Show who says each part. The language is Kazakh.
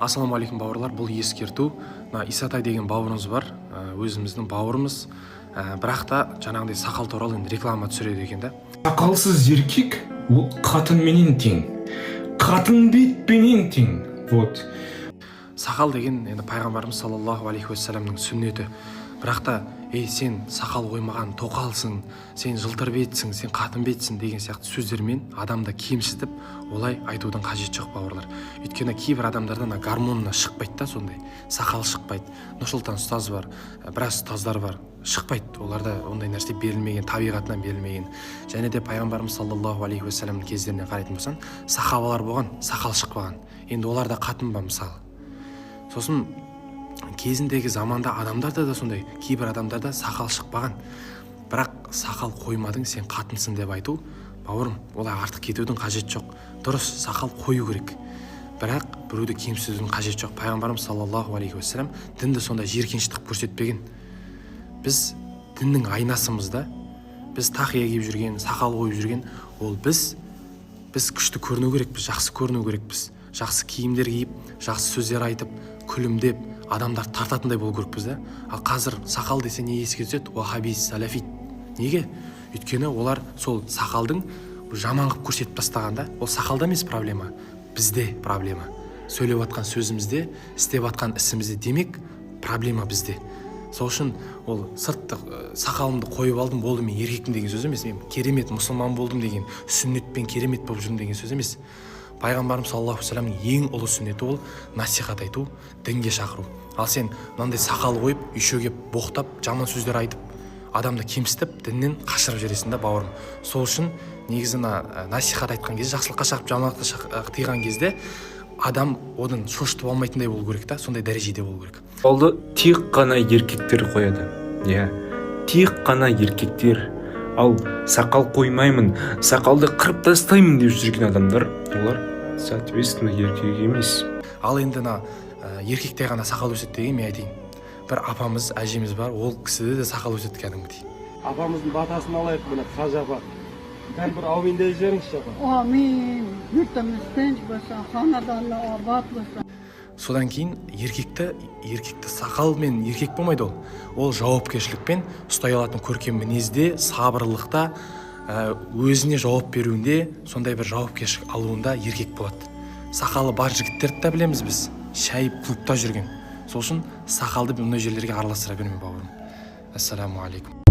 Speaker 1: Ассалаумағалейкум бауырлар, бұл ескерту. Исатай деген бауырымыз бар, өзіміздің бауырымыз. Бірақ та жаңағыдай сақал туралы реклама түсіреді екен да.
Speaker 2: Сақалсыз еркек ол қатынменен тең, қатын бетпенен тең. Вот.
Speaker 1: Сақал деген енді пайғамбарымыз саллаллаху алейхи уассаламның сүннеті. Бірақ та сен сақал қоймаған тоқалсың, сен жылтыр бетсің, сен қатын бетсің деген сияқты сөздермен адамды кемсітіп олай айтудың қажеті жоқ бауырлар. Өйткені кейбір адамдардан гормонына шықпайды да, сондай сақал шықпайды. Нұрсұлтан ұстаз бар, біраз ұстаздар бар, шықпайды. Оларда ондай нәрсе берілмеген, табиғатынан берілмеген. Және де пайғамбарымыз саллаллаху алейхи уассаламның кездеріне қарайтын болсаң, сахабалар болған, сақал шықпаған. Енді оларда қатын ба мысалы. Сосын кезіндегі заманда адамдарда да сондай, кейбір адамдарда сақал шықпаған. Бірақ сақал қоймадың, сен қатынсың деп айту, бауырым, олай артық кетудің қажеті жоқ. Дұрыс, сақал қою керек. Бірақ біреуді кемсітудің қажеті жоқ. Пайғамбарымыз саллаллаху алейхи уассалам дінді сонда жиіркенішті көрсетпеген. Біз діннің айнасымызда, біз тақия киіп жүрген, сақал қойып жүрген, ол біз күшті көріну керекпіз, жақсы көріну керекпіз. Жақсы киімдер киіп, жақсы сөздер айтып, күлімдеп, адамдар тартатындай болу керекпіз да. Ал қазір сақал десе не еске түседі? Уахабис, салафит. Неге? Өйткені олар сол сақалдың жаман қылып көрсетіп тастағанда, ол сақалда емес проблема, бізде проблема. Сөйлеп атқан сөзімізде, істеп атқан ісімізде, демек проблема бізде. Сол үшін ол сырттық сақалымды қойып алдым, болды, мен еркекпін деген сөз емес, мен керемет мұсылман болдым деген, сүннетпен керемет болып жүрмін деген сөз емес. Пайғамбарымыз саллаллаху алейхи вассаламның ең ұлы сүннеті ол насихат айту, дінге шақыру. Ал сен мынандай сақал қойып, үйше кеп боқтап, жаман сөздер айтып, адамды кемсітіп, діннен қашырып жібересің да, бауырым. Сол үшін негізі насихат айтқан кезде, жақсылыққа шақырып, жамандыққа тыйған кезде адам одан шошытып алмайтындай болу керек та, сондай дәрежеде болу керек.
Speaker 2: Олды тек қана еркектер қояды. Тек қана еркектер. Ал сақал қоймаймын, сақалды қырып тастаймын деп жүрген адамдар, олар соответственно еркек емес.
Speaker 1: Ал енді еркекте ғана сақал өседі деген мен айтайын. Бір апамыз, әжеміз бар, ол кісіде де сақал өседі кәдімгідей.
Speaker 3: Апамыздың батасын алайық, мына қажа апа. Бәрі бір аумин деп жіберіңізші апа.
Speaker 4: Амин. Yurtımız tinç болса, ханаданлы абат болса.
Speaker 1: Содан кейін еркекті сақал мен еркек болмайды ол. Ол жауапкершілікпен ұстай алатын көркем мінезде, сабырлықта, өзіне жауап беруінде, сондай бір жауапкершілік алуында еркек болады. Сақалы бар жігіттерді де білеміз біз, шайып клубта жүрген. Сол үшін сақалды бұндай жерлерге араластыра берме бауырым. Ассаламу алейкум.